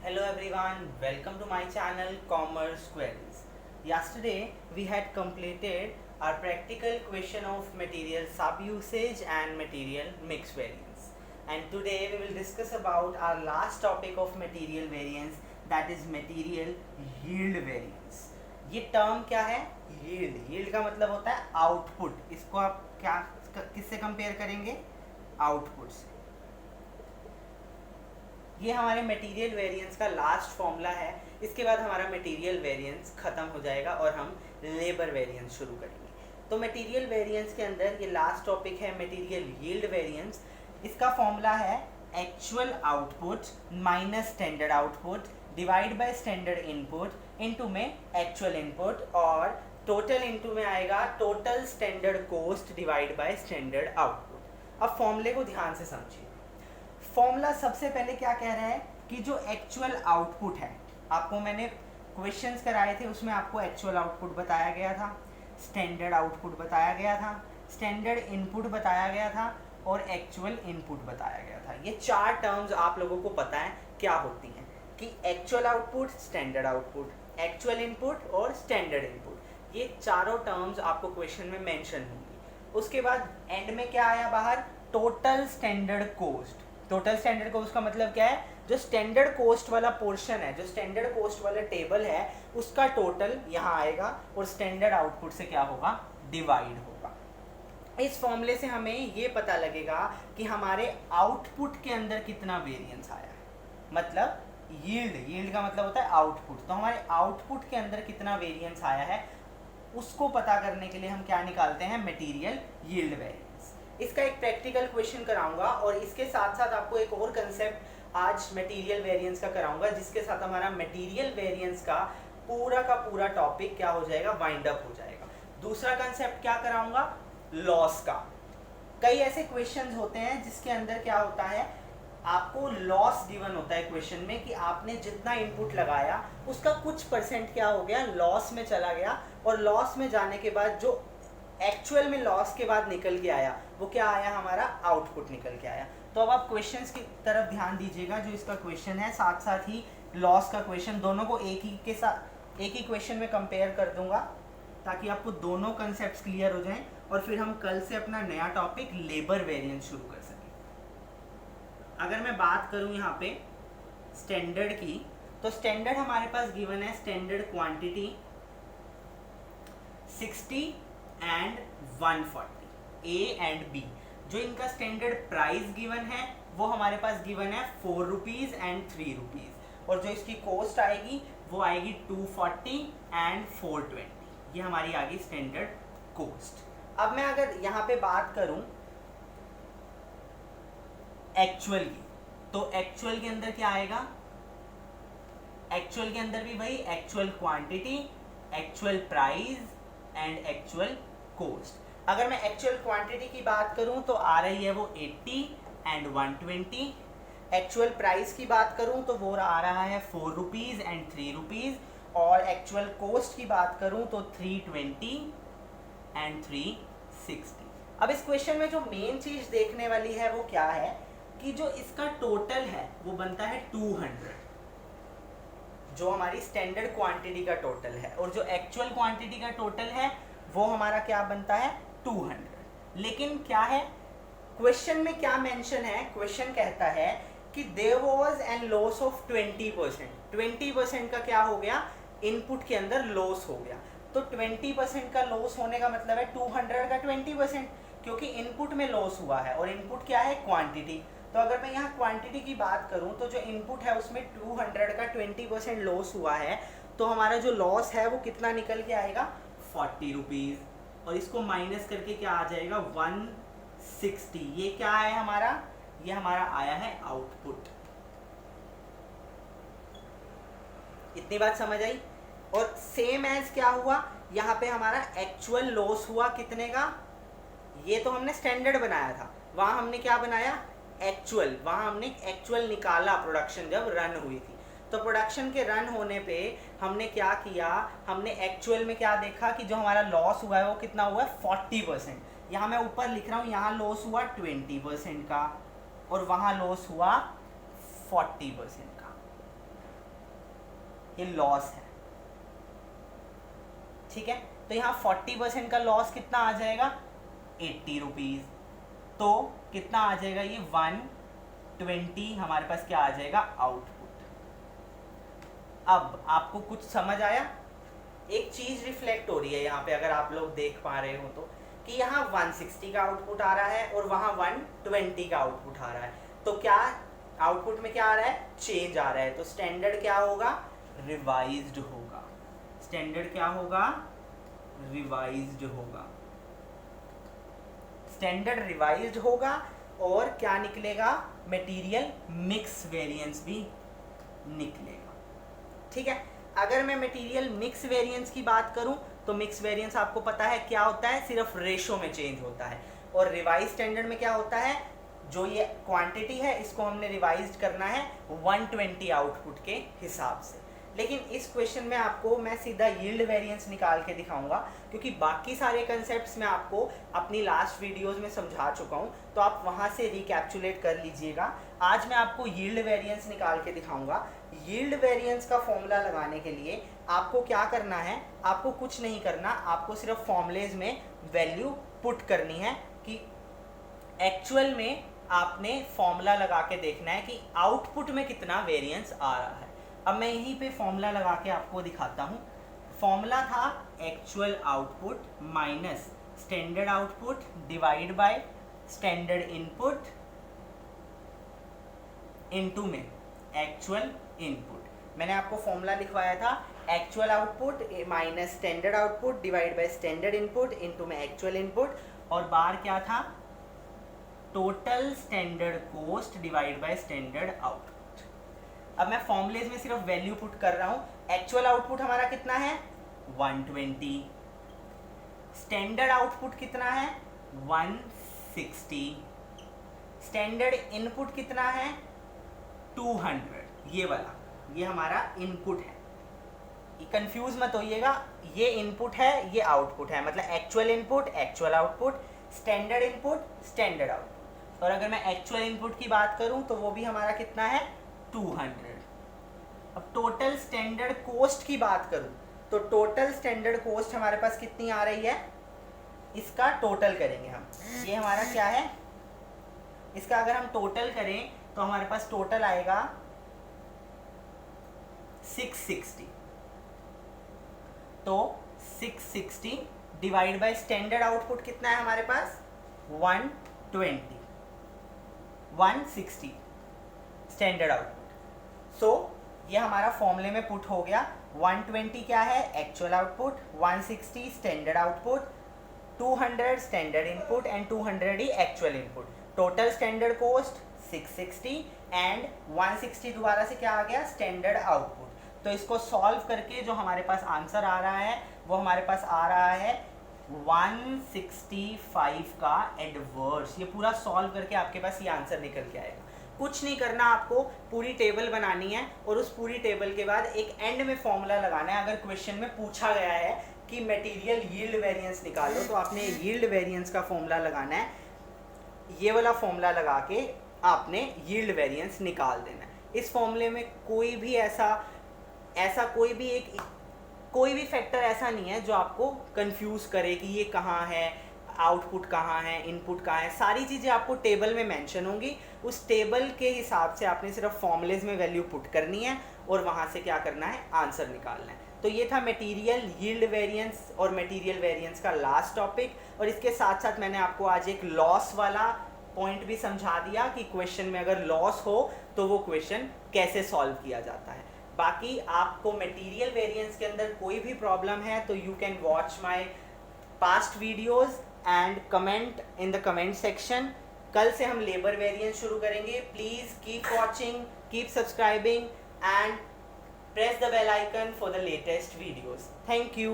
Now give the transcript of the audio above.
Hello everyone, welcome to my channel Commerce Queries. Yesterday we had completed our practical question of material sub-usage and material mix variance. And today we will discuss about our last topic of material variance, that is material yield variance. ये term क्या है? Yield का मतलब होता है output. इसको आप क्या किससे कंपेयर करेंगे? आउटपुट से. ये हमारे मटेरियल वेरिएंस का लास्ट फॉर्मूला है. इसके बाद हमारा मटेरियल वेरिएंस ख़त्म हो जाएगा और हम लेबर वेरिएंस शुरू करेंगे. तो मटेरियल वेरिएंस के अंदर ये लास्ट टॉपिक है मटेरियल यील्ड वेरिएंस. इसका फॉर्मूला है actual output minus standard output divide by standard input into में एक्चुअल इनपुट और टोटल इनटू में आएगा total standard cost divide by standard output. अब फॉर्मूले को ध्यान से समझिए. फॉर्मूला सबसे पहले क्या कह रहा है कि जो एक्चुअल आउटपुट है, आपको मैंने क्वेश्चंस कराए थे उसमें आपको एक्चुअल आउटपुट बताया गया था, स्टैंडर्ड आउटपुट बताया गया था, स्टैंडर्ड इनपुट बताया गया था और एक्चुअल इनपुट बताया गया था. ये चार टर्म्स आप लोगों को पता है क्या होती हैं कि actual output, standard output, actual input और स्टैंडर्ड इनपुट. ये चारों टर्म्स आपको क्वेश्चन में मेंशन होंगी. उसके बाद एंड में क्या आया बाहर? Total standard cost. Total standard cost का मतलब क्या है? जो स्टैंडर्ड कॉस्ट वाला पोर्शन है, जो स्टैंडर्ड कॉस्ट वाला टेबल है, उसका टोटल यहाँ आएगा और स्टैंडर्ड आउटपुट से क्या होगा? डिवाइड होगा. इस फॉर्मूले से हमें ये पता लगेगा कि हमारे आउटपुट के अंदर कितना वेरिएंस आया है. मतलब यील्ड का मतलब होता है आउटपुट. तो हमारे आउटपुट के अंदर कितना वेरिएंस आया है उसको पता करने के लिए हम क्या निकालते हैं? Material yield variance. इसका एक प्रैक्टिकल क्वेश्चन कराऊंगा और इसके साथ साथ आपको एक और कंसेप्ट आज मटेरियल वेरिएंस का कराऊंगा, जिसके साथ हमारा मटेरियल वेरिएंस का पूरा टॉपिक क्या हो जाएगा? वाइंड अप हो जाएगा. दूसरा कंसेप्ट क्या कराऊंगा? लॉस का. कई ऐसे क्वेश्चंस होते हैं जिसके अंदर क्या होता है, आपको लॉस गिवन होता है क्वेश्चन में कि आपने जितना इनपुट लगाया उसका कुछ परसेंट क्या हो गया? लॉस में चला गया. और लॉस में जाने के बाद जो एक्चुअल में लॉस के बाद निकल के आया वो क्या आया? हमारा आउटपुट निकल के आया. तो अब आप क्वेश्चंस की तरफ ध्यान दीजिएगा. जो इसका क्वेश्चन है साथ साथ ही लॉस का क्वेश्चन, दोनों को एक ही क्वेश्चन में कंपेयर कर दूंगा ताकि आपको दोनों कंसेप्ट्स क्लियर हो जाएं और फिर हम कल से अपना नया टॉपिक लेबर वेरिएंस शुरू कर सकें. अगर मैं बात करूं यहाँ पे स्टैंडर्ड की, तो स्टैंडर्ड हमारे पास गिवन है standard quantity 60 and 140, A and B. जो इनका स्टैंडर्ड प्राइस गिवन है वो हमारे पास गिवन है 4 रुपीज़ एंड 3 रुपीज़ और जो इसकी कॉस्ट आएगी वो आएगी 240 एंड 420. ये हमारी आ गई स्टैंडर्ड कॉस्ट. अब मैं अगर यहाँ पे बात करूं एक्चुअल की, तो एक्चुअल के अंदर क्या आएगा? एक्चुअल के अंदर भी भाई actual quantity, actual price and actual cost. अगर मैं एक्चुअल क्वांटिटी की बात करूं तो आ रही है वो 80 एंड 120. एक्चुअल प्राइस की बात करूं तो वो आ रहा है 4 रुपीज़ एंड 3 रुपीज़. और एक्चुअल कॉस्ट की बात करूं तो 320 एंड 360. अब इस क्वेश्चन में जो मेन चीज देखने वाली है वो क्या है कि जो इसका टोटल है वो बनता है 200, जो हमारी स्टैंडर्ड क्वांटिटी का टोटल है, और जो एक्चुअल क्वांटिटी का टोटल है वो हमारा क्या बनता है? 200. लेकिन क्या है क्वेश्चन में, क्या मेंशन है? क्वेश्चन कहता है कि there was an loss of 20%. 20% का क्या हो गया? इनपुट के अंदर लॉस हो गया. तो 20% का लॉस होने का मतलब है 200 का 20%, क्योंकि इनपुट में लॉस हुआ है और इनपुट क्या है? क्वांटिटी. तो अगर मैं यहाँ क्वांटिटी की बात करूँ तो जो इनपुट है उसमें 200 का 20% लॉस हुआ है, तो हमारा जो लॉस है वो कितना निकल के आएगा? 40 रुपीज़. और इसको माइनस करके क्या आ जाएगा? 160. ये क्या है हमारा? ये हमारा आया है आउटपुट. इतनी बात समझ आई? और सेम एज क्या हुआ यहाँ पे? हमारा एक्चुअल लॉस हुआ कितने का? ये तो हमने स्टैंडर्ड बनाया था, वहां हमने क्या बनाया? एक्चुअल. वहां हमने एक्चुअल निकाला प्रोडक्शन जब रन हुई थी. तो प्रोडक्शन के रन होने पे हमने क्या किया? हमने एक्चुअल में क्या देखा कि जो हमारा लॉस हुआ है वो कितना हुआ है? 40%. यहाँ मैं ऊपर लिख रहा हूँ, यहाँ लॉस हुआ 20% का और वहाँ लॉस हुआ 40% का. ये लॉस है, ठीक है। तो यहाँ 40% का लॉस कितना आ जाएगा, 80 रुपीज़। तो कितना आ जाएगा, ये 120 हमारे पास क्या आ जाएगा, आउटपुट। अब आपको कुछ समझ आया? एक चीज रिफ्लेक्ट हो रही है यहाँ पे, अगर आप लोग देख पा रहे हो तो, कि यहाँ 160 का आउटपुट आ रहा है और वहाँ 120 का आउटपुट आ रहा है। तो क्या आउटपुट में क्या आ रहा है, चेंज आ रहा है। तो स्टैंडर्ड क्या होगा, रिवाइज्ड होगा। स्टैंडर्ड क्या होगा, रिवाइज्ड होगा। स्टैंडर्ड रिवाइज्ड होगा और क्या निकलेगा, मटेरियल मिक्स वेरिएंस भी निकलेगा, ठीक है। अगर मैं मटेरियल मिक्स वेरिएंस की बात करूं तो मिक्स वेरिएंस आपको पता है क्या होता है, सिर्फ रेशो में चेंज होता है। और रिवाइज स्टैंडर्ड में क्या होता है, जो ये क्वांटिटी है इसको हमने रिवाइज करना है 120 आउटपुट के हिसाब से। लेकिन इस क्वेश्चन में आपको मैं सीधा यील्ड वेरिएंस निकाल के दिखाऊंगा, क्योंकि बाकी सारे कंसेप्ट्स मैं आपको अपनी लास्ट वीडियोस में समझा चुका हूं, तो आप वहां से रिकैप्चुलेट कर लीजिएगा। आज मैं आपको यील्ड वेरिएंस निकाल के दिखाऊंगा। यील्ड वेरिएंस का फॉर्मूला लगाने के लिए आपको क्या करना है, आपको कुछ नहीं करना, आपको सिर्फ फॉर्मूलेज में वैल्यू पुट करनी है कि एक्चुअल में आपने फॉर्मूला लगा के देखना है कि आउटपुट में कितना वेरिएंस आ रहा है। अब मैं यहीं पे फॉर्मूला लगा के आपको दिखाता हूँ। फॉर्मूला था actual output minus standard output divide by standard input into में एक्चुअल इनपुट। मैंने आपको फॉर्मूला लिखवाया था actual output minus standard output divide by standard input into में एक्चुअल इनपुट, और बार क्या था, total standard cost divide by standard output. अब मैं फॉर्मूलेज में सिर्फ वैल्यू पुट कर रहा हूं। एक्चुअल आउटपुट हमारा कितना है, 120। स्टैंडर्ड आउटपुट कितना है, 160। स्टैंडर्ड इनपुट कितना है, 200। ये वाला, ये हमारा इनपुट है। कंफ्यूज मत होइएगा, ये इनपुट है, ये आउटपुट है, मतलब actual input actual output, standard input standard output. और अगर मैं एक्चुअल इनपुट की बात करूं तो वो भी हमारा कितना है, 200। अब टोटल स्टैंडर्ड कॉस्ट की बात करूं तो टोटल स्टैंडर्ड कॉस्ट हमारे पास कितनी आ रही है, इसका टोटल करेंगे हम। ये हमारा क्या है, इसका अगर हम टोटल करें तो हमारे पास टोटल आएगा 660। तो 660 डिवाइड बाय स्टैंडर्ड आउटपुट कितना है हमारे पास, 120। 160 स्टैंडर्ड आउटपुट। सो ये हमारा फॉर्मूले में पुट हो गया। 120 क्या है, actual output, 160 standard output, 200 standard input and 200 he actual input. Total standard cost 660 and 160 दोबारा से क्या आ गया, स्टैंडर्ड आउटपुट। तो इसको सॉल्व करके जो हमारे पास आंसर आ रहा है वो हमारे पास आ रहा है 165 का एडवर्स। ये पूरा सॉल्व करके आपके पास ये आंसर निकल के आएगा। कुछ नहीं करना, आपको पूरी टेबल बनानी है और उस पूरी टेबल के बाद एक एंड में फॉर्मूला लगाना है। अगर क्वेश्चन में पूछा गया है कि मटेरियल यील्ड वेरिएंस निकालो तो आपने यील्ड वेरिएंस का फॉर्मूला लगाना है। ये वाला फॉर्मूला लगा के आपने यील्ड वेरिएंस निकाल देना है। इस फॉर्मूले में कोई भी ऐसा कोई भी फैक्टर ऐसा नहीं है जो आपको कंफ्यूज करे कि ये कहाँ है, आउटपुट कहाँ है, इनपुट कहाँ है। सारी चीज़ें आपको टेबल में मेंशन होंगी। उस टेबल के हिसाब से आपने सिर्फ फॉर्मूलेज में वैल्यू पुट करनी है और वहाँ से क्या करना है, आंसर निकालना है। तो ये था मटेरियल यील्ड वेरिएंस और मटेरियल वेरिएंस का लास्ट टॉपिक। और इसके साथ साथ मैंने आपको आज एक लॉस वाला पॉइंट भी समझा दिया कि क्वेश्चन में अगर लॉस हो तो वो क्वेश्चन कैसे सॉल्व किया जाता है। बाकी आपको मटेरियल वेरिएंस के अंदर कोई भी प्रॉब्लम है तो you can watch my past videos and comment in the comment section. कल से हम लेबर वेरिएंस शुरू करेंगे। Please keep watching, keep subscribing and press the bell icon for the latest videos. Thank you.